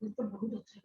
तो बहुत अच्छा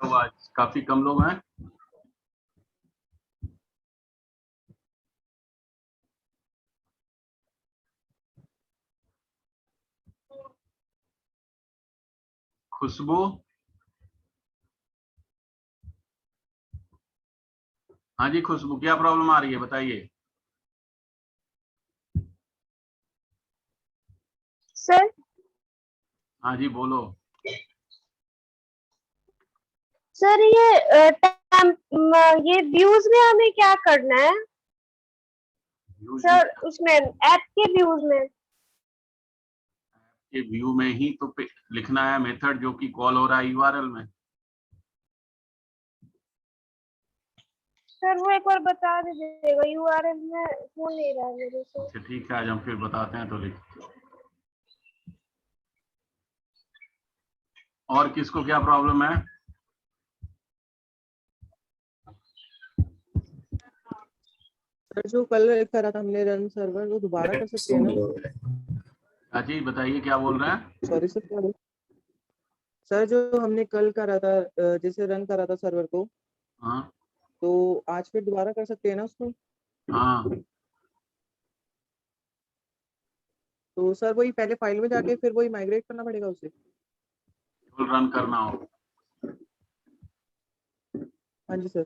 तो आज काफी कम लोग हैं। खुशबू, हाँ जी खुशबू, क्या प्रॉब्लम आ रही है बताइए। सर हाँ जी बोलो। सर ये व्यूज में हमें क्या करना है सर? उसमें ऐप के व्यूज में के व्यू में ही तो लिखना है मेथड जो कि कॉल हो रहा है यूआरएल में। सर वो एक बार बता दीजिएगा, यूआरएल में हो नहीं रहा है मेरे से। अच्छा ठीक है, आज हम फिर बताते हैं तो लिख। और किसको क्या प्रॉब्लम है? जो कल करा था हमने रन सर्वर, वो दोबारा कर सकते हैं ना? हाँ जी बताइए क्या बोल रहे हैं। सॉरी सर, क्या सर जो हमने कल करा था, जैसे रन करा था सर्वर को, हाँ तो आज फिर दोबारा कर सकते हैं ना उसको? हाँ, तो सर वही पहले फाइल में जाके फिर वही माइग्रेट करना पड़ेगा उसे? केवल रन करना हो। हाँ जी सर।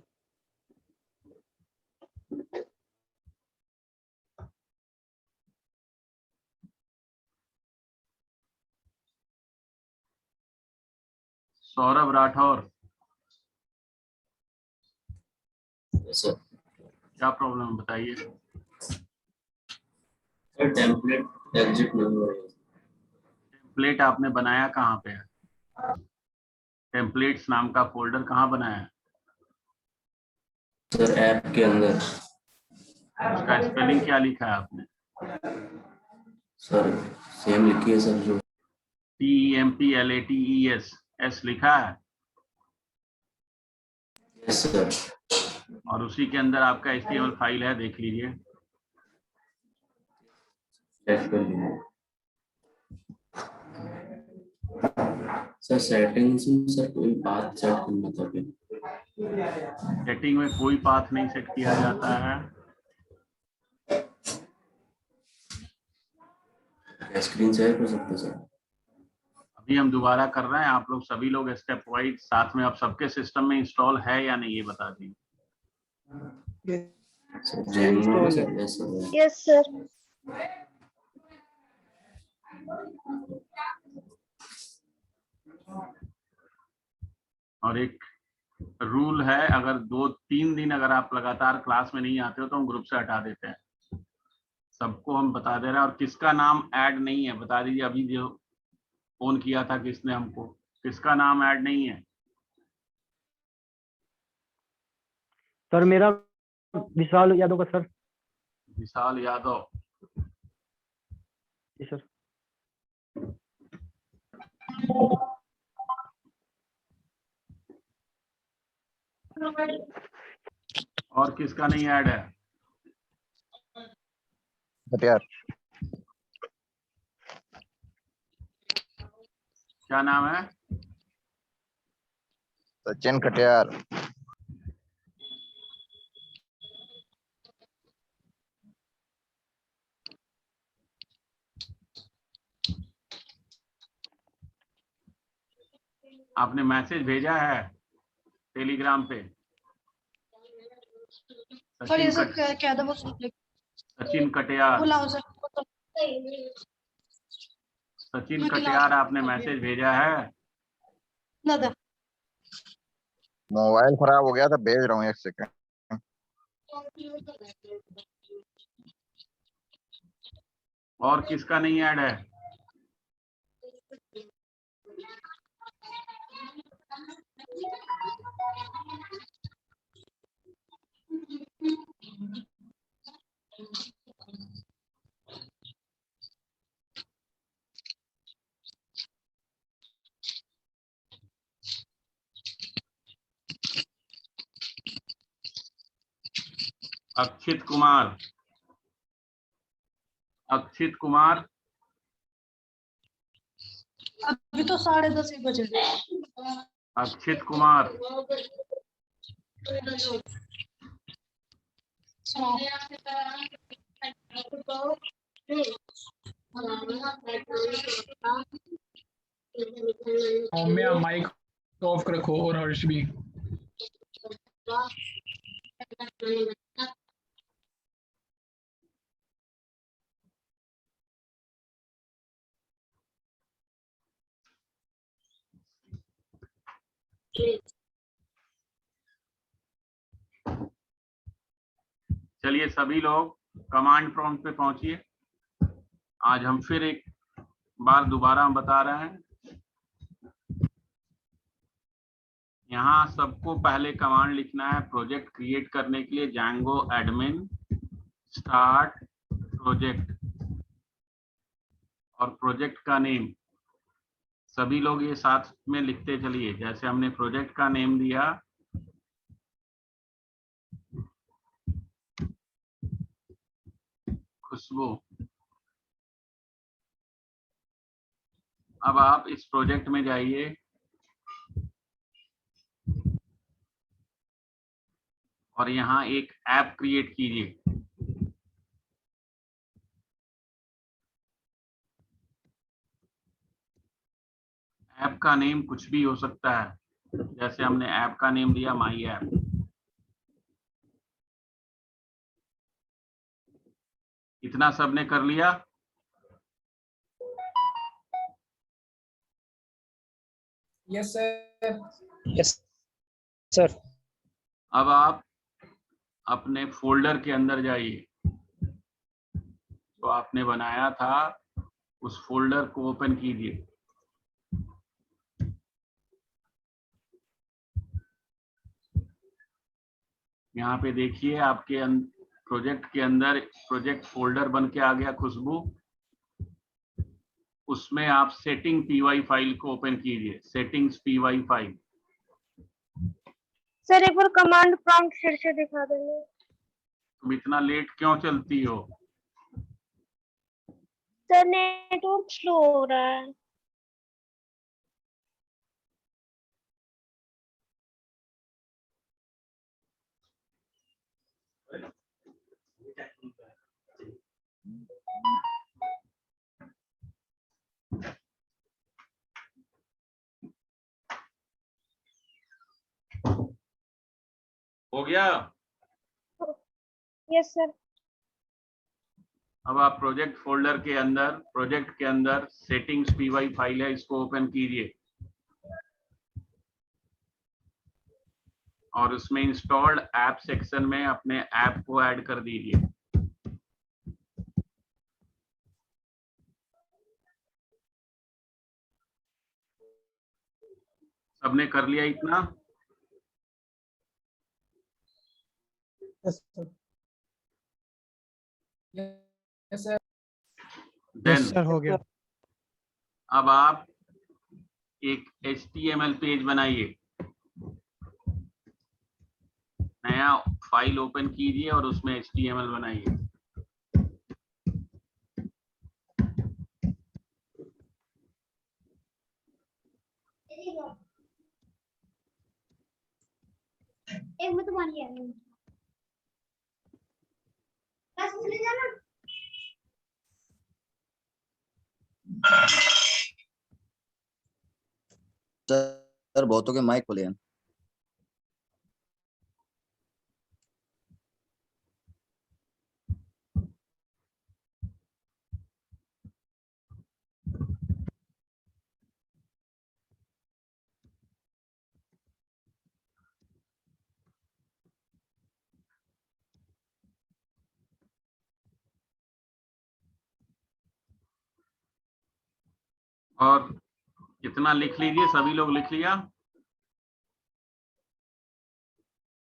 सौरभ राठौर, सर क्या प्रॉब्लम है बताइए। सर टेम्पलेट एग्जिट नहीं हो रही है। टेम्पलेट आपने बनाया कहाँ पे है? टेम्पलेट्स नाम का फोल्डर कहाँ बनाया है? सर ऐप के अंदर। उसका स्पेलिंग क्या लिखा है आपने? सर सेम लिखी है सर जो। TEMPLATES एस लिखा है, यस सर। और उसी के अंदर आपका HTML फाइल है, देख लीजिए। चेक कर लीजिए सर। सेटिंग्स में सर कोई बात सेट करना था फिर। सेटिंग में कोई पाथ नहीं सेट किया जाता है। स्क्रीन शेयर कर सकते सर। अभी हम दोबारा कर रहे हैं, आप लोग सभी लोग स्टेप वाइज साथ में, आप सबके सिस्टम में इंस्टॉल है या नहीं ये बता दीजिए। सर जेन्युइन है sir. Yes sir. Yes sir. और एक रूल है, अगर 2-3 दिन अगर आप लगातार क्लास में नहीं आते हो तो हम ग्रुप से हटा देते हैं। सबको हम बता दे रहे हैं। और किसका नाम ऐड नहीं है बता दीजिए, अभी जो फोन किया था किसने हमको, किसका नाम ऐड नहीं है? सर मेरा विशाल यादव का सर। विशाल यादव, जी सर। और किसका नहीं ऐड है? खटियार। क्या नाम है? सचिन खटियार। आपने मैसेज भेजा है टेलीग्राम पे? सर ये सब सचिन क्या था वो सचिन कटियार, बुलाओ सर। सचिन कटियार आपने मैसेज भेजा है? ना था। मोबाइल खराब हो गया था, भेज रहा हूँ 1 सेकंड। और किसका नहीं ऐड है? अक्षित कुमार, अक्षित कुमार, अभी तो 10:30 ही बजे। अक्षित कुमार, सौम्या माइक ऑफ रखो और हर्ष भी। चलिए सभी लोग कमांड प्रॉम्प्ट पे पहुंचिए। आज हम फिर एक बार दोबारा हम बता रहे हैं, यहाँ सबको पहले कमांड लिखना है प्रोजेक्ट क्रिएट करने के लिए। Django admin स्टार्ट प्रोजेक्ट, और प्रोजेक्ट का नेम सभी लोग ये साथ में लिखते चलिए। जैसे हमने प्रोजेक्ट का नेम दिया, खुशबू। अब आप इस प्रोजेक्ट में जाइए और यहाँ एक ऐप क्रिएट कीजिए। ऐप का नेम कुछ भी हो सकता है, जैसे हमने ऐप का नेम दिया माई ऐप। इतना सबने कर लिया? Yes sir. Yes sir. अब आप अपने फोल्डर के अंदर जाइए, जो आपने बनाया था उस फोल्डर को ओपन कीजिए। यहाँ पे देखिए आपके प्रोजेक्ट के अंदर प्रोजेक्ट फोल्डर बन के आ गया खुशबू। उसमें आप सेटिंग py फाइल को ओपन कीजिए, सेटिंग्स py फाइल। सर एक बार कमांड प्रॉम्प्ट फिर से दिखा देंगे। तुम इतना लेट क्यों चलती हो? सर नेटवर्क स्लो हो रहा है। हो गया? Yes sir. अब आप प्रोजेक्ट फोल्डर के अंदर, प्रोजेक्ट के अंदर सेटिंग्स py फाइल है, इसको ओपन कीजिए और उसमें इंस्टॉल्ड ऐप सेक्शन में अपने ऐप को ऐड कर दीजिए। सबने कर लिया इतना? Yes sir. Yes sir. Then हो गया। अब आप एक HTML पेज बनाइए, नया फाइल ओपन कीजिए और उसमें HTML बनाइए। एक मिनट मानिए। बस ले जाना। सर बहुतों के माइक खुले हैं। और कितना लिख लीजिए, सभी लोग लिख लिया?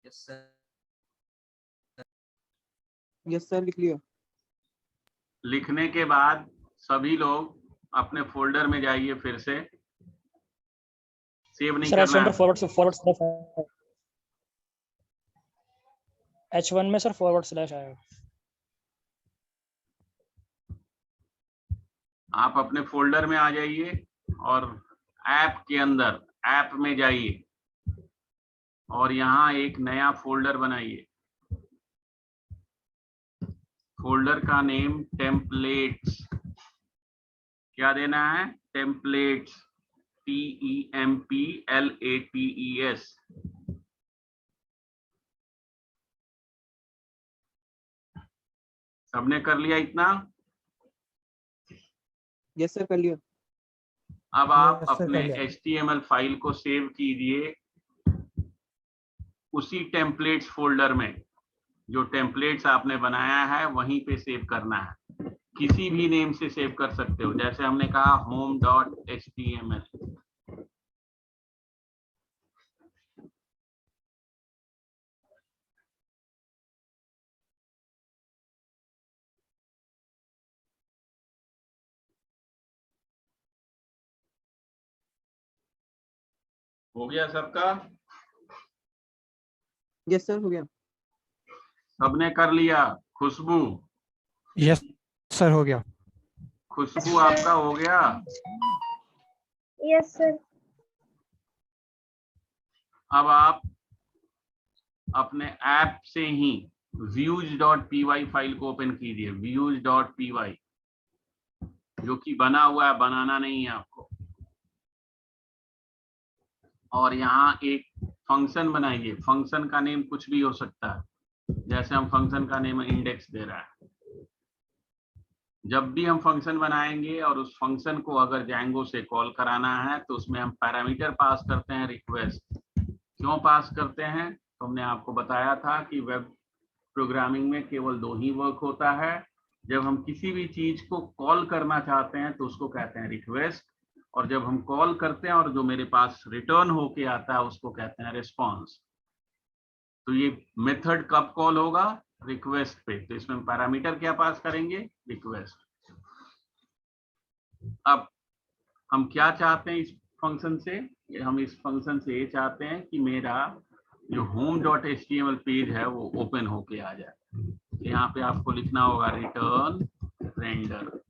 Yes sir. यस सर लिख लिया। लिखने के बाद सभी लोग अपने फोल्डर में जाइए, फिर से सेव नहीं सर करना H1 है। पर फॉरवर्ड H1 में सर / आएगा। आप अपने फोल्डर में आ जाइए और ऐप के अंदर ऐप में जाइए और यहाँ एक नया फोल्डर बनाइए। फोल्डर का नेम टेम्पलेट्स, क्या देना है? Templates, TEMPLATES। सबने कर लिया इतना? यस सर कर लिया। अब आप Yes, sir, अपने कर लिया। HTML फाइल को सेव कीजिए उसी टेम्पलेट्स फोल्डर में। जो टेम्पलेट्स आपने बनाया है वहीं पे सेव करना है। किसी भी नेम से सेव कर सकते हो, जैसे हमने कहा home.html। हो गया सबका? यस सर हो गया। सबने कर लिया? खुशबू? यस सर हो गया। खुशबू आपका हो गया? Yes sir. अब आप अपने ऐप से ही views.py फाइल को ओपन कीजिए, views.py, जो कि बना हुआ है, बनाना नहीं है आपको। और यहाँ एक फंक्शन बनाइए, फंक्शन का नेम कुछ भी हो सकता है, जैसे हम फंक्शन का नेम इंडेक्स दे रहा है। जब भी हम फंक्शन बनाएंगे और उस फंक्शन को अगर जैंगो से कॉल कराना है तो उसमें हम पैरामीटर पास करते हैं रिक्वेस्ट। क्यों पास करते हैं? तो हमने आपको बताया था कि वेब प्रोग्रामिंग में केवल दो ही वर्क होता है। जब हम किसी भी चीज को कॉल करना चाहते हैं तो उसको कहते हैं रिक्वेस्ट, और जब हम कॉल करते हैं और जो मेरे पास रिटर्न होके आता है उसको कहते हैं रिस्पॉन्स। तो ये मेथड कब कॉल होगा? रिक्वेस्ट पे। तो इसमें पैरामीटर क्या पास करेंगे? रिक्वेस्ट। अब हम क्या चाहते हैं इस फंक्शन से? हम इस फंक्शन से ये चाहते हैं कि मेरा जो home.html पेज है वो ओपन होके आ जाए। यहाँ पे आपको लिखना होगा रिटर्न रेंडर,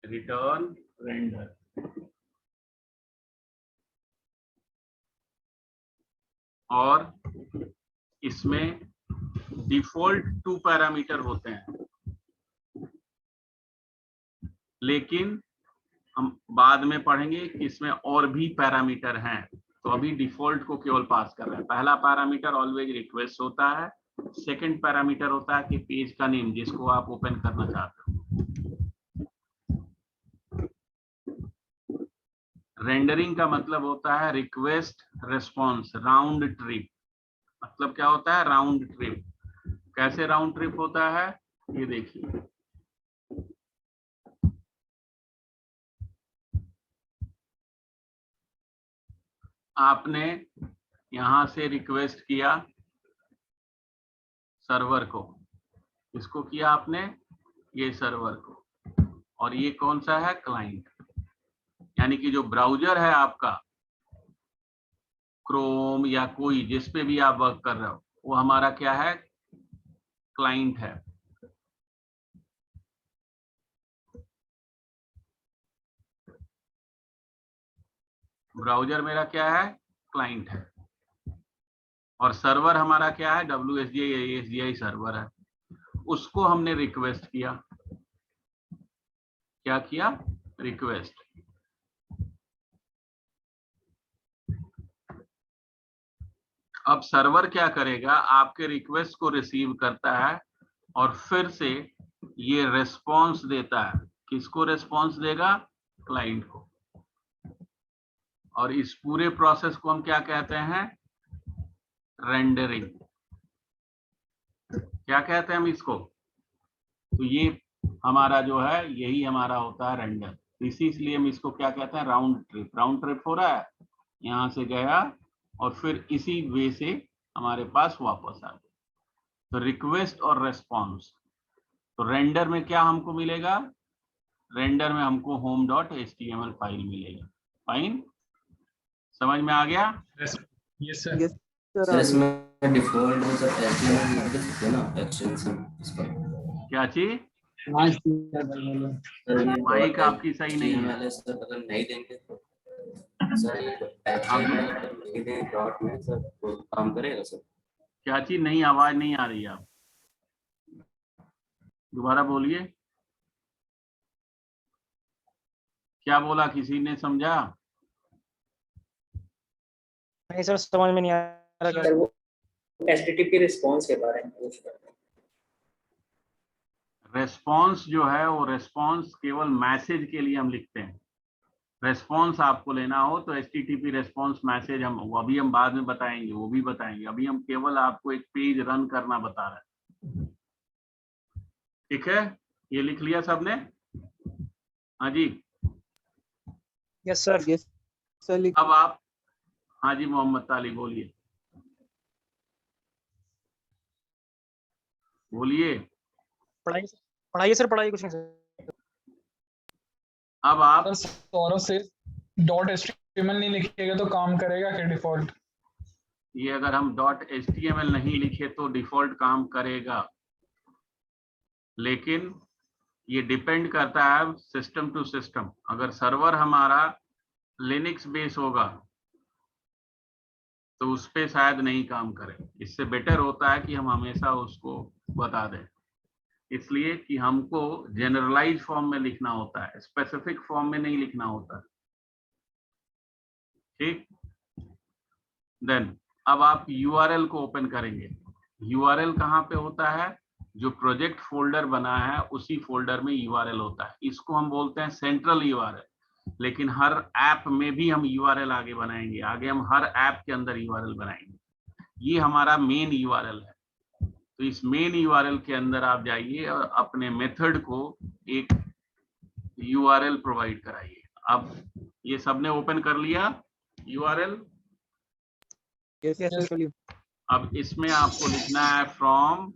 रिटर्न रेंडर। और इसमें डिफॉल्ट 2 पैरामीटर होते हैं, लेकिन हम बाद में पढ़ेंगे कि इसमें और भी पैरामीटर हैं। तो अभी डिफॉल्ट को केवल पास कर रहे हैं। पहला पैरामीटर ऑलवेज रिक्वेस्ट होता है। सेकंड पैरामीटर होता है कि पेज का नेम जिसको आप ओपन करना चाहते हो। रेंडरिंग का मतलब होता है रिक्वेस्ट रिस्पॉन्स राउंड ट्रिप। मतलब क्या होता है? Round trip. कैसे राउंड ट्रिप होता है? ये देखिए, आपने यहां से रिक्वेस्ट किया सर्वर को, इसको किया आपने ये सर्वर को, और ये कौन सा है? क्लाइंट। यानी कि जो ब्राउजर है आपका, क्रोम या कोई जिस पे भी आप वर्क कर रहे हो, वो हमारा क्या है? क्लाइंट है। ब्राउजर मेरा क्या है? क्लाइंट है। और सर्वर हमारा क्या है? WSGI ASGI सर्वर है। उसको हमने रिक्वेस्ट किया। क्या किया? रिक्वेस्ट। अब सर्वर क्या करेगा? आपके रिक्वेस्ट को रिसीव करता है और फिर से ये रेस्पॉन्स देता है। किसको रेस्पॉन्स देगा? क्लाइंट को। और इस पूरे प्रोसेस को हम क्या कहते हैं? रेंडरिंग। क्या कहते हैं हम इसको? तो ये हमारा जो है, यही हमारा होता है रेंडर। इसीलिए हम इसको क्या कहते हैं? Round trip. राउंड ट्रिप हो रहा है, यहां से गया और फिर इसी वे से हमारे पास वापस आ गया। तो रिक्वेस्ट और रेस्पॉन्स। तो रेंडर में क्या हमको मिलेगा? रेंडर में हमको home.html फाइल मिलेगा। फाइन, समझ में आ गया? Yes sir. Yes sir sir इसमें डिफॉल्ट में सर HTML लिख सकते हैं ना, एक्सटेंशन इसका। क्या चीज? सर ये माइक आपकी सही नहीं है। HTML सर अगर नहीं देंगे तो सर ये HTML अगर नहीं देंगे डॉट में सर तो काम करेगा सर? क्या चीज नहीं? आवाज नहीं आ रही है, आप दोबारा बोलिए। क्या बोला? किसी ने समझा? नहीं सर, समझ में नहीं आ रहा क्या। वो HTTP रिस्पॉन्स के बारे में पूछ रहा था। रेस्पॉन्स जो है वो रेस्पॉन्स केवल मैसेज के लिए हम लिखते हैं। रेस्पॉन्स आपको लेना हो तो HTTP रेस्पॉन्स मैसेज वो अभी हम बाद में बताएंगे, वो भी बताएंगे। अभी हम केवल आपको एक पेज रन करना बता रहे हैं। ठीक है, ये लिख लिया सबने? हाँ जी, यस सर। Yes sir. अब आप, हाँ जी मोहम्मद ताली बोलिए, बोलिए। पढ़ाइए सर, पढ़ाइए, कुछ नहीं सर। अब आप सर सौरभ से .html नहीं लिखेगा तो काम करेगा क्या डिफॉल्ट? ये अगर हम .html नहीं लिखे तो डिफॉल्ट काम करेगा, लेकिन ये डिपेंड करता है सिस्टम टू सिस्टम। अगर सर्वर हमारा लिनक्स बेस होगा तो उस पे शायद नहीं काम करे। इससे बेटर होता है कि हम हमेशा उसको बता दें, इसलिए कि हमको जनरलाइज फॉर्म में लिखना होता है, स्पेसिफिक फॉर्म में नहीं लिखना होता। ठीक, देन अब आप यूआरएल को ओपन करेंगे। यूआरएल कहाँ पे होता है? जो प्रोजेक्ट फोल्डर बना है उसी फोल्डर में यूआरएल होता है। इसको हम बोलते हैं सेंट्रल यूआरएल। लेकिन हर ऐप में भी हम यूआरएल आगे बनाएंगे, आगे हम हर ऐप के अंदर यूआरएल बनाएंगे। ये हमारा मेन यूआरएल है। तो इस मेन यूआरएल के अंदर आप जाइए और अपने मेथड को एक यूआरएल प्रोवाइड कराइए। अब ये सबने ओपन कर लिया यूआरएल। Yes sir. अब इसमें आपको लिखना है फ्रॉम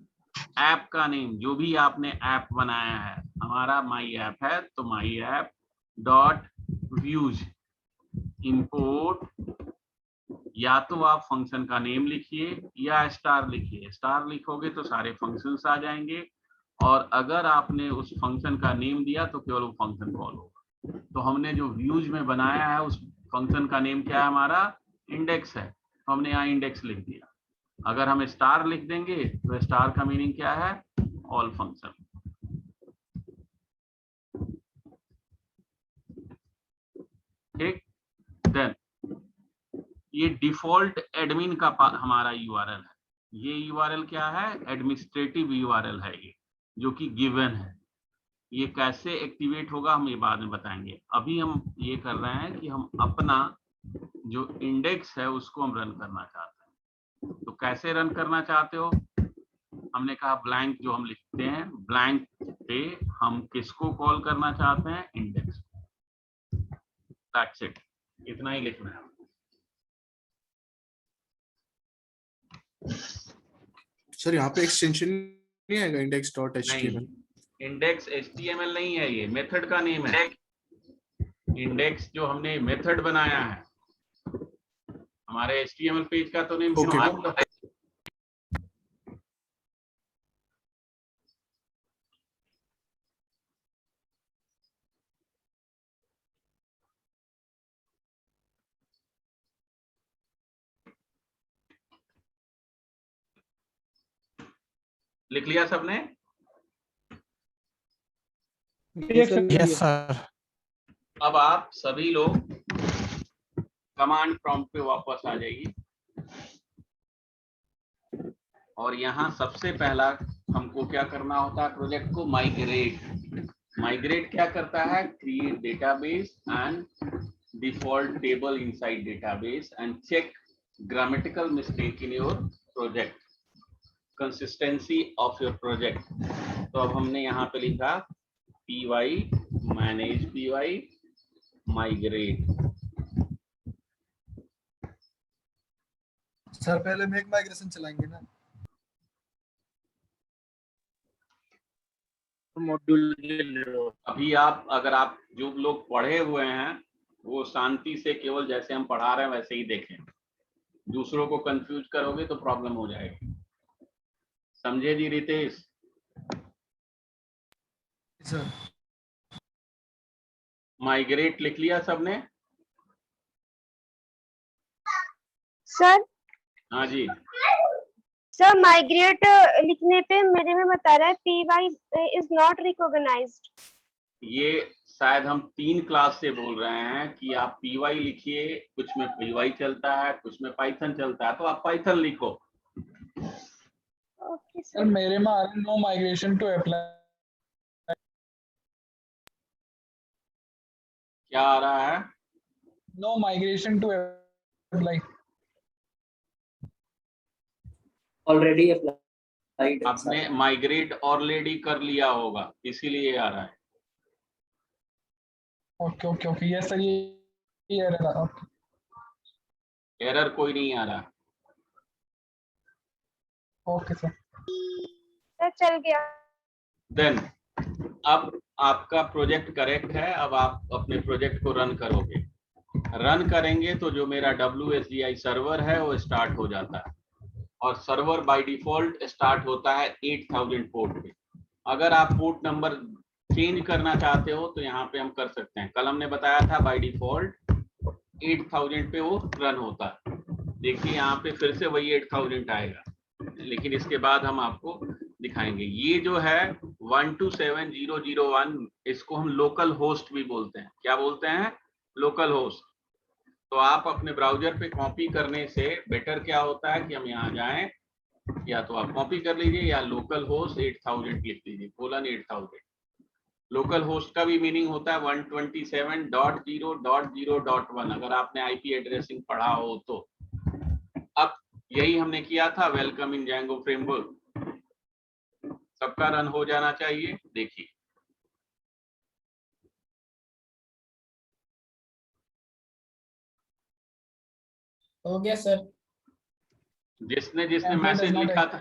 ऐप का नेम, जो भी आपने ऐप बनाया है। हमारा माई ऐप है तो my app dot views import, या तो आप फंक्शन का नेम लिखिए या स्टार लिखिए। स्टार लिखोगे तो सारे फंक्शंस आ जाएंगे, और अगर आपने उस फंक्शन का नेम दिया तो केवल वो फंक्शन कॉल होगा। तो हमने जो व्यूज में बनाया है उस फंक्शन का नेम क्या है? हमारा इंडेक्स है, तो हमने यहाँ इंडेक्स लिख दिया। अगर हम स्टार लिख देंगे तो स्टार का मीनिंग क्या है? All function. ठीक, देन ये डिफॉल्ट एडमिन का हमारा यूआरएल है। ये यूआरएल क्या है? एडमिनिस्ट्रेटिव यूआरएल है ये, जो कि गिवन है। ये कैसे एक्टिवेट होगा हम ये बाद में बताएंगे। अभी हम ये कर रहे हैं कि हम अपना जो इंडेक्स है उसको हम रन करना चाहते हैं। तो कैसे रन करना चाहते हो? हमने कहा ब्लैंक जो हम लिखते हैं, ब्लैंक पे हम किसको कॉल करना चाहते हैं? इंडेक्स। दैट्स इट, इतना ही लिखना है। सर यहाँ पे एक्सटेंशन नहीं आएगा index.html? इंडेक्स HTML नहीं है, ये मेथड का नेम है। इंडेक्स जो हमने मेथड बनाया है, हमारे HTML पेज का तो नेम Okay. लिख लिया सबने? Yes sir. अब आप सभी लोग कमांड प्रॉम्प्ट पे वापस आ जाइए, और यहाँ सबसे पहला हमको क्या करना होता है? प्रोजेक्ट को माइग्रेट। माइग्रेट क्या करता है? Create database and default table inside database and check grammatical mistake in your project, consistency of your project. तो अब हमने यहाँ पे लिखा py manage py migrate. Sir पहले मेक माइग्रेशन चलाएंगे ना? मॉड्यूल अभी आप, अगर आप जो लोग पढ़े हुए हैं वो शांति से केवल जैसे हम पढ़ा रहे हैं वैसे ही देखें। दूसरों को कंफ्यूज करोगे तो प्रॉब्लम हो जाएगी। समझे जी रितेश? सर माइग्रेट लिख लिया सबने? सर हाँ जी। सर माइग्रेट लिखने पे मेरे में बता रहा है py इज नॉट रिकॉग्नाइज्ड। ये शायद हम 3 क्लास से बोल रहे हैं कि आप py लिखिए, कुछ में py चलता है, कुछ में पाइथन चलता है, तो आप पाइथन लिखो। Okay sir sir. मेरे में आ रहा है नो माइग्रेशन टू अप्लाई। क्या आ रहा है? No migration to apply. Already applied. आपने माइग्रेट ऑलरेडी कर लिया होगा, इसीलिए आ रहा है। Okay okay okay, yes sir, ये एरर आ रहा है। एरर कोई नहीं आ रहा। Okay sir. सर चल गया। देन अब आपका प्रोजेक्ट करेक्ट है। अब आप अपने प्रोजेक्ट को रन करोगे। रन करेंगे तो जो मेरा WSGI सर्वर है वो स्टार्ट हो जाता है, और सर्वर बाय डिफॉल्ट स्टार्ट होता है 8000 पोर्ट पे। अगर आप पोर्ट नंबर चेंज करना चाहते हो तो यहाँ पे हम कर सकते हैं। कल हमने बताया था बाय डिफॉल्ट 8000 पे वो रन होता है। देखिए यहाँ पे फिर से वही 8000 आएगा, लेकिन इसके बाद हम आपको दिखाएंगे। ये जो है 127001, इसको हम लोकल होस्ट भी बोलते हैं। क्या बोलते हैं? Local host. तो आप अपने ब्राउजर पे कॉपी करने से बेटर क्या होता है कि हम यहाँ जाएं, या तो आप कॉपी कर लीजिए या लोकल होस्ट 8000 लिख लीजिए, :8000। लोकल होस्ट का भी मीनिंग होता है 127.0.0.1, अगर आपने आईपी एड्रेसिंग पढ़ा हो तो। अब यही हमने किया था वेलकम इन जैंगो फ्रेमवर्क। सबका रन हो जाना चाहिए। देखिए हो गया सर। जिसने जिसने Template मैसेज does not लिखा था,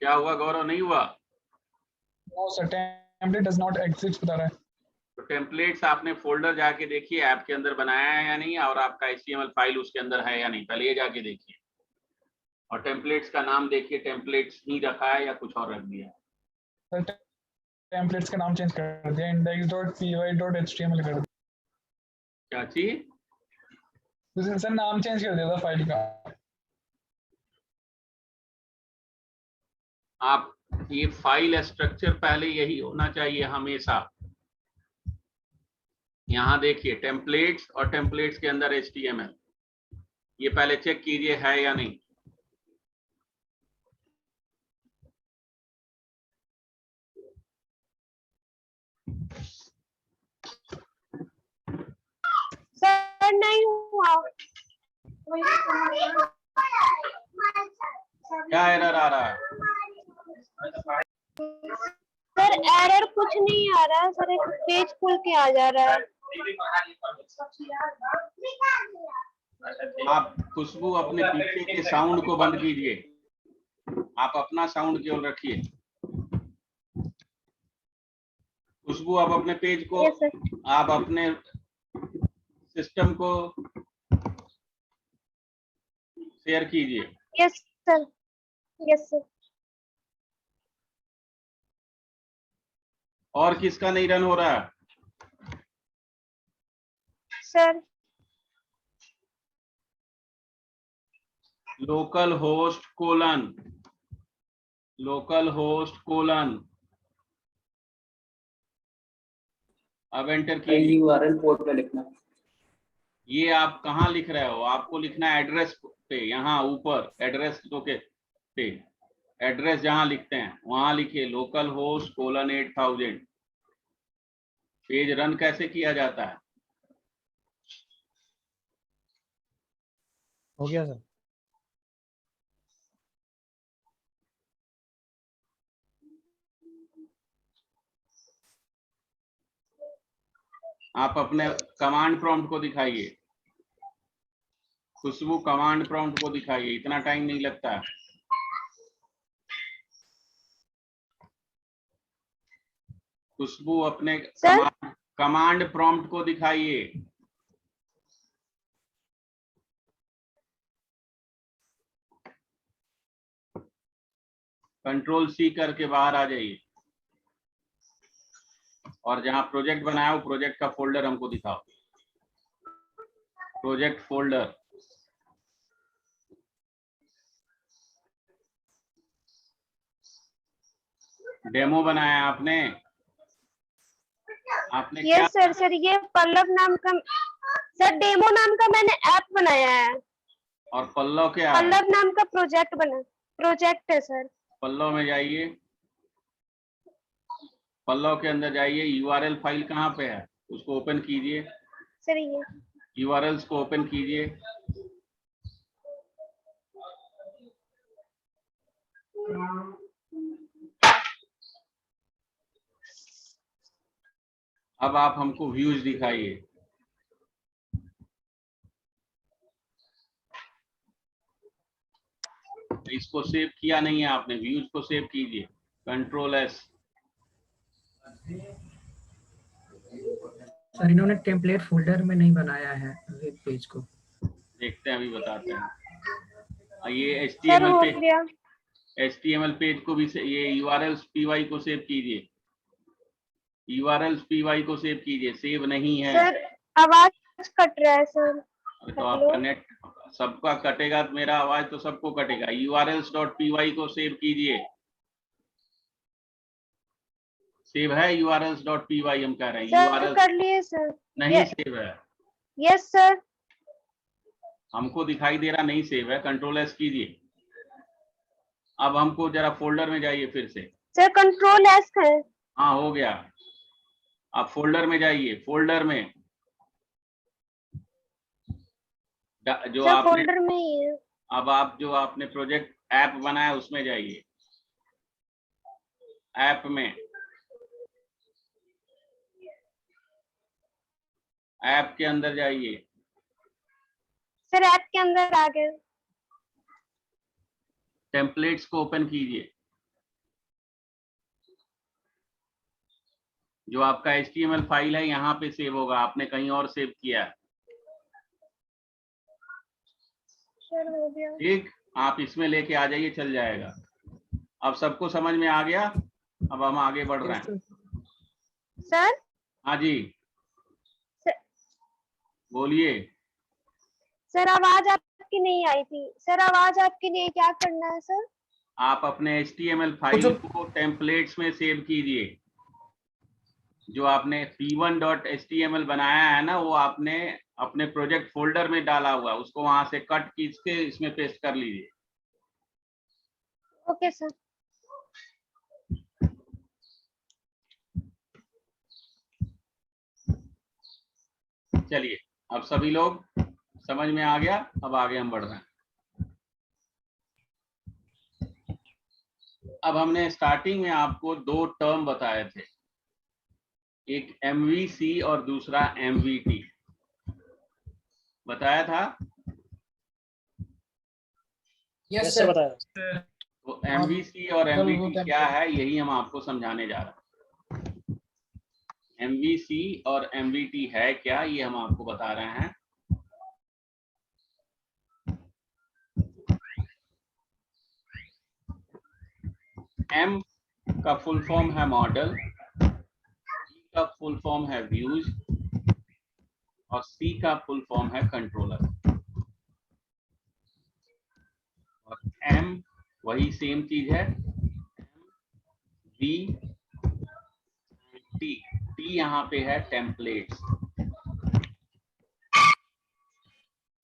क्या हुआ गौरव? नहीं हुआ? No sir, template does not exist बता रहा है। तो टेम्पलेट्स आपने फोल्डर जाके देखिए ऐप के अंदर बनाया है या नहीं, और आपका HTML फाइल उसके अंदर है या नहीं, पहले ये जाके देखिए। और टेम्पलेट्स का नाम देखिए, टेम्पलेट्स ही रखा है या कुछ और रख दिया है? सर टेम्पलेट्स का नाम चेंज कर दिया, index.py.html कर दिया। क्या चीज? सर नाम चेंज कर दिया था फाइल का। आप ये फाइल स्ट्रक्चर पहले यही होना चाहिए हमेशा। यहाँ देखिए टेम्पलेट्स और टेम्पलेट्स के अंदर HTML, ये पहले चेक कीजिए है या नहीं। सर नहीं हुआ। क्या एरर आ रहा है? सर एरर कुछ नहीं आ रहा है सर, एक पेज खुल के आ जा रहा है। आप खुशबू अपने पीछे के साउंड को बंद कीजिए, आप अपना साउंड केवल रखिए। खुशबू आप अपने पेज को, यस सर। आप अपने सिस्टम को शेयर कीजिए। Yes sir, yes sir. और किसका नहीं रन हो रहा है? सर लोकल होस्ट कोलन, अब एंटर कीजिए। URL पोर्ट पे लिखना। ये आप कहाँ लिख रहे हो? आपको लिखना है एड्रेस पे, यहाँ ऊपर एड्रेस पे, एड्रेस जहाँ लिखते हैं वहां लिखिए लोकल होस्ट :8000। पेज रन कैसे किया जाता है? हो गया सर। आप अपने कमांड प्रॉम्प्ट को दिखाइए। खुशबू कमांड प्रॉम्प्ट को दिखाइए, इतना टाइम नहीं लगता है। खुशबू अपने कमांड प्रॉम्प्ट को दिखाइए। Ctrl+C करके बाहर आ जाइए, और जहां प्रोजेक्ट बनाया हो प्रोजेक्ट का फोल्डर हमको दिखाओ। प्रोजेक्ट फोल्डर, डेमो बनाया आपने? आपने क्या? Yes sir. सर ये पल्लव नाम का, सर डेमो नाम का मैंने ऐप बनाया है। और पल्लव क्या है? पल्लव नाम का प्रोजेक्ट है सर। पल्लव में जाइए, पल्लव के अंदर जाइए, URL फाइल कहाँ पे है उसको ओपन कीजिए। सर ये URLs को ओपन कीजिए। अब आप हमको व्यूज दिखाइए। इसको सेव किया नहीं है आपने, व्यूज को सेव कीजिए, Ctrl+S। सर इन्होंने टेम्पलेट फोल्डर में नहीं बनाया है वेब पेज को। देखते हैं, अभी बताते हैं। ये सर हो HTML गया। HTML पेज को भी ये URLs py को सेव कीजिए, URLs py को सेव कीजिए। सेव नहीं है सर आवाज कट रहा है सर। तो आपका नेट सबका कटेगा मेरा आवाज तो सबको कटेगा। urls.py को सेव कीजिए। सेव है urls.py? हम कह रहे हैं सर URL कर लिए सर। नहीं सेव है। Yes sir. हमको दिखाई दे रहा नहीं सेव है। कंट्रोल एस कीजिए। अब हमको जरा फोल्डर में जाइए फिर से। सर कंट्रोल एस है। हाँ हो गया। आप फोल्डर में जाइए। फोल्डर में जो सर आपने फोल्डर में ही है। अब आप जो आपने प्रोजेक्ट ऐप बनाया उसमें जाइए। ऐप में ऐप के अंदर जाइए। सर ऐप के अंदर आ गए। टेम्पलेट्स को ओपन कीजिए। जो आपका HTML फाइल है यहाँ पे सेव होगा। आपने कहीं और सेव किया है। सर हो गया। ठीक, आप इसमें लेके आ जाइए, चल जाएगा। अब सबको समझ में आ गया। अब हम आगे बढ़ रहे हैं। सर हाँ जी बोलिए। सर आवाज आपकी नहीं आई थी। सर आवाज आपके लिए क्या करना है सर? आप अपने HTML फाइल को टेम्पलेट्स में सेव कीजिए। जो आपने p1.html बनाया है ना, वो आपने अपने प्रोजेक्ट फोल्डर में डाला हुआ, उसको वहां से कट खींच के इसमें पेस्ट कर लीजिए। Okay sir. चलिए अब सभी लोग समझ में आ गया। अब आगे हम बढ़ रहे हैं। अब हमने स्टार्टिंग में आपको दो टर्म बताए थे, एक MVC और दूसरा MVT बताया था। यस सर बताया। तो MVC और MVT क्या है, यही हम आपको समझाने जा रहे हैं। MVC और MVT है क्या, ये हम आपको बता रहे हैं। M का फुल फॉर्म है मॉडल, V का फुल फॉर्म है व्यूज और C का फुल फॉर्म है कंट्रोलर। और M वही सेम चीज है। V T यहाँ पे है टेम्पलेट्स।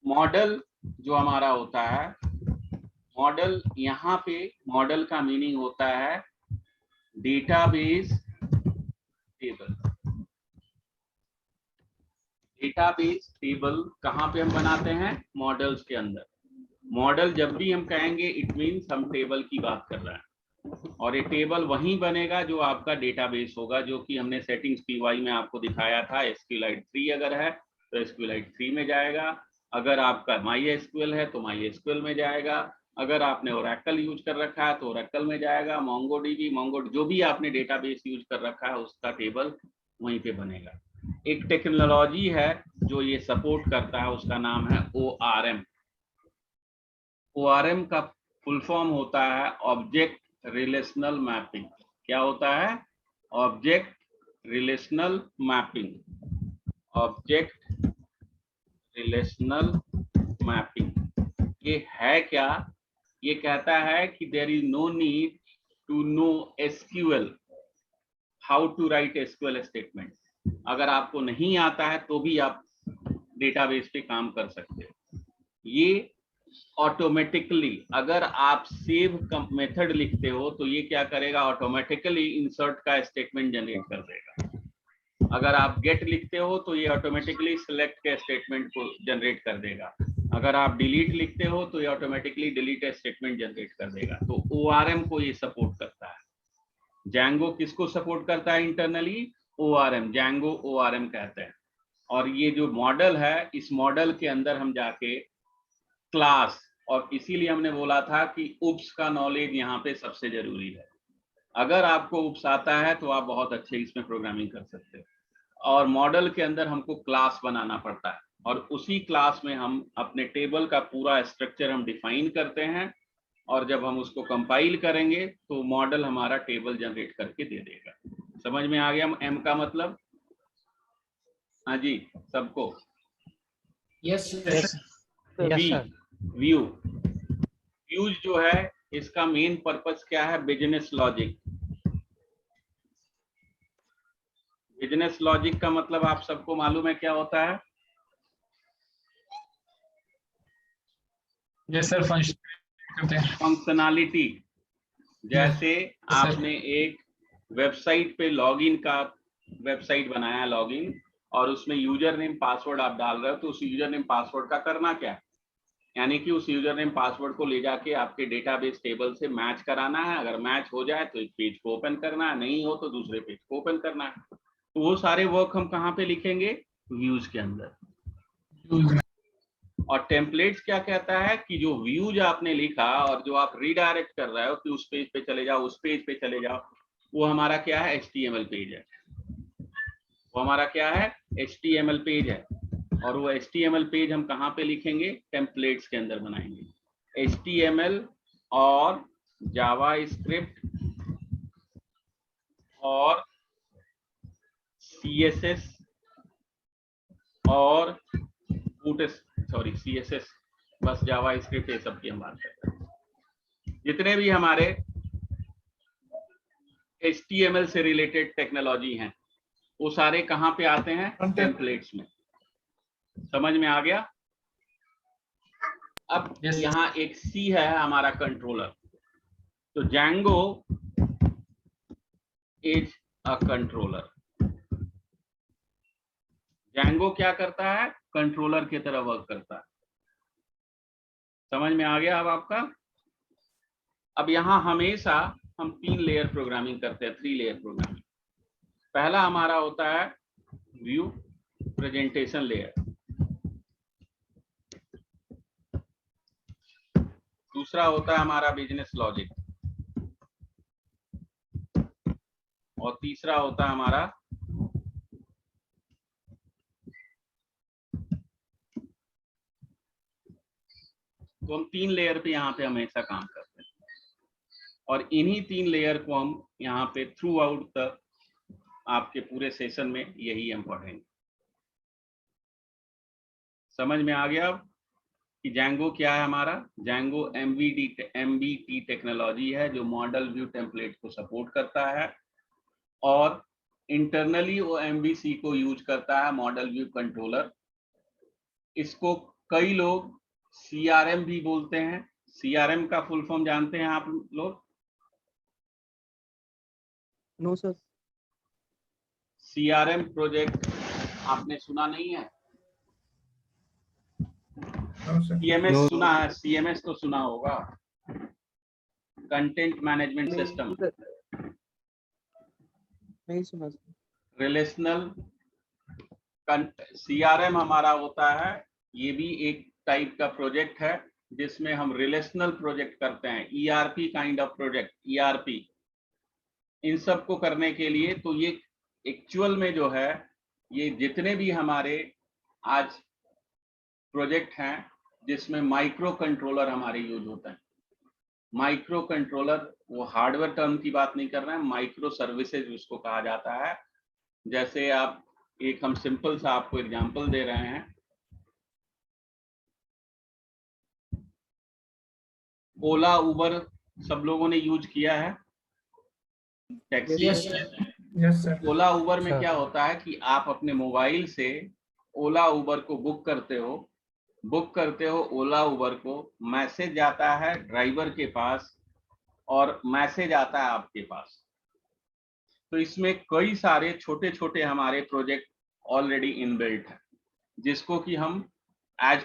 मॉडल जो हमारा होता है, मॉडल यहाँ पे मॉडल का मीनिंग होता है डेटाबेस टेबल। डेटाबेस टेबल कहाँ पे हम बनाते हैं? मॉडल्स के अंदर। मॉडल जब भी हम कहेंगे इट मीन्स हम टेबल की बात कर रहे हैं। और ये टेबल वहीं बनेगा जो आपका डेटाबेस होगा, जो कि हमने सेटिंग्स PY में आपको दिखाया था। SQLite 3 अगर है तो SQLite 3 में जाएगा। अगर आपका MySQL है तो MySQL में जाएगा। अगर आपने Oracle यूज कर रखा है तो Oracle में जाएगा। MongoDB जो भी आपने डेटाबेस यूज कर रखा है उसका टेबल वहीं पे बनेगा। एक टेक्नोलॉजी है जो ये सपोर्ट करता है, उसका नाम है ORM। ORM का फुल फॉर्म होता है ऑब्जेक्ट रिलेशनल मैपिंग। क्या होता है? Object relational mapping. Object relational mapping ये है क्या? ये कहता है कि there is no need to know SQL, how to write SQL statement. अगर आपको नहीं आता है तो भी आप डेटाबेस पे काम कर सकते हो। ये ऑटोमेटिकली, अगर आप सेव मेथड लिखते हो तो ये क्या करेगा? ऑटोमेटिकली इंसर्ट का स्टेटमेंट जनरेट कर देगा। अगर आप गेट लिखते हो तो ये ऑटोमेटिकली सिलेक्ट के स्टेटमेंट को जनरेट कर देगा। अगर आप डिलीट लिखते हो तो ये ऑटोमेटिकली डिलीट स्टेटमेंट जनरेट कर देगा। तो ORM को ये सपोर्ट करता है। Django किसको सपोर्ट करता है इंटरनली? ORM, Django ORM कहते हैं। और ये जो मॉडल है, इस मॉडल के अंदर हम जाके क्लास, और इसीलिए हमने बोला था कि UPS का नॉलेज यहाँ पे सबसे जरूरी है। अगर आपको UPS आता है तो आप बहुत अच्छे इसमें प्रोग्रामिंग कर सकते हो। और मॉडल के अंदर हमको क्लास बनाना पड़ता है और उसी क्लास में हम अपने टेबल का पूरा स्ट्रक्चर हम डिफाइन करते हैं। और जब हम उसको कंपाइल करेंगे तो मॉडल हमारा टेबल जनरेट करके दे देगा। समझ में आ गया M का मतलब? हाँ जी सबको? Yes yes sir. View. Views जो है इसका मेन पर्पस क्या है? Business logic. बिजनेस लॉजिक का मतलब आप सबको मालूम है क्या होता है? यस सर, फंक्शन करते हैं। फंक्शनैलिटी। जैसे sir. आपने एक वेबसाइट पे लॉगिन का वेबसाइट बनाया, लॉगिन, और उसमें यूजर नेम पासवर्ड आप डाल रहे हो, तो उस यूजर नेम पासवर्ड का करना क्या है? यानी कि उस यूजर नेम पासवर्ड को ले जाके आपके डेटाबेस टेबल से मैच कराना है। अगर मैच हो जाए तो एक पेज को ओपन करना है, नहीं हो तो दूसरे पेज को ओपन करना है। तो वो सारे वर्क हम कहाँ पे लिखेंगे? व्यूज के अंदर। और टेम्पलेट्स क्या कहता है कि जो व्यूज आपने लिखा और जो आप रीडायरेक्ट कर रहे हो कि उस पेज पे चले जाओ, उस पेज पे चले जाओ, वो हमारा क्या है? HTML पेज है। वो हमारा क्या है? HTML पेज है। और वो HTML पेज हम कहाँ पे लिखेंगे? टेम्पलेट्स के अंदर बनाएंगे। HTML और जावास्क्रिप्ट और CSS और CSS, बस जावास्क्रिप्ट, ये सब की हम बात करते हैं। जितने भी हमारे HTML से रिलेटेड टेक्नोलॉजी हैं वो सारे कहाँ पे आते हैं? टेम्पलेट्स में। समझ में आ गया? अब यहाँ एक C है हमारा कंट्रोलर। तो Django is a controller. Django क्या करता है? कंट्रोलर की तरह वर्क करता है। समझ में आ गया अब आपका? अब यहाँ हमेशा हम 3 लेयर प्रोग्रामिंग करते हैं, 3 लेयर प्रोग्रामिंग। पहला हमारा होता है व्यू प्रेजेंटेशन लेयर, दूसरा होता है हमारा बिजनेस लॉजिक, और तीसरा होता है हमारा तो हम 3 लेयर पे यहाँ पे हमेशा काम करते हैं, और इन्हीं 3 लेयर को हम यहाँ पे थ्रू आउट तक आपके पूरे सेशन में यही हम पढ़ेंगे। समझ में आ गया अब कि Django क्या है हमारा? Django MBT टेक्नोलॉजी है जो मॉडल व्यू टेम्पलेट को सपोर्ट करता है, और इंटरनली वो MVC को यूज करता है, मॉडल व्यू कंट्रोलर। इसको कई लोग CRM भी बोलते हैं। CRM का फुल फॉर्म जानते हैं आप लोग? No sir. CRM प्रोजेक्ट आपने सुना नहीं है? CMS No. सुना है? CMS तो सुना होगा, कंटेंट मैनेजमेंट सिस्टम। नहीं सुना सर। रिलेशनल CRM हमारा होता है, ये भी एक टाइप का प्रोजेक्ट है जिसमें हम रिलेशनल प्रोजेक्ट करते हैं। ERP kind of project, ERP। इन सब को करने के लिए तो ये एक्चुअल में जो है, ये जितने भी हमारे आज प्रोजेक्ट हैं जिसमें माइक्रो कंट्रोलर हमारे यूज होता है। माइक्रो कंट्रोलर, वो हार्डवेयर टर्म की बात नहीं कर रहे हैं, माइक्रो सर्विसेज उसको कहा जाता है। जैसे आप एक हम सिंपल सा आपको एग्जांपल दे रहे हैं। ओला उबर सब लोगों ने यूज किया है, taxi. Yes sir. Ola Uber में क्या होता है कि आप अपने मोबाइल से ओला उबर को बुक करते हो ओला उबर को, मैसेज जाता है ड्राइवर के पास और मैसेज आता है आपके पास। तो इसमें कई सारे छोटे छोटे हमारे प्रोजेक्ट ऑलरेडी इनबिल्ट है, जिसको कि हम एज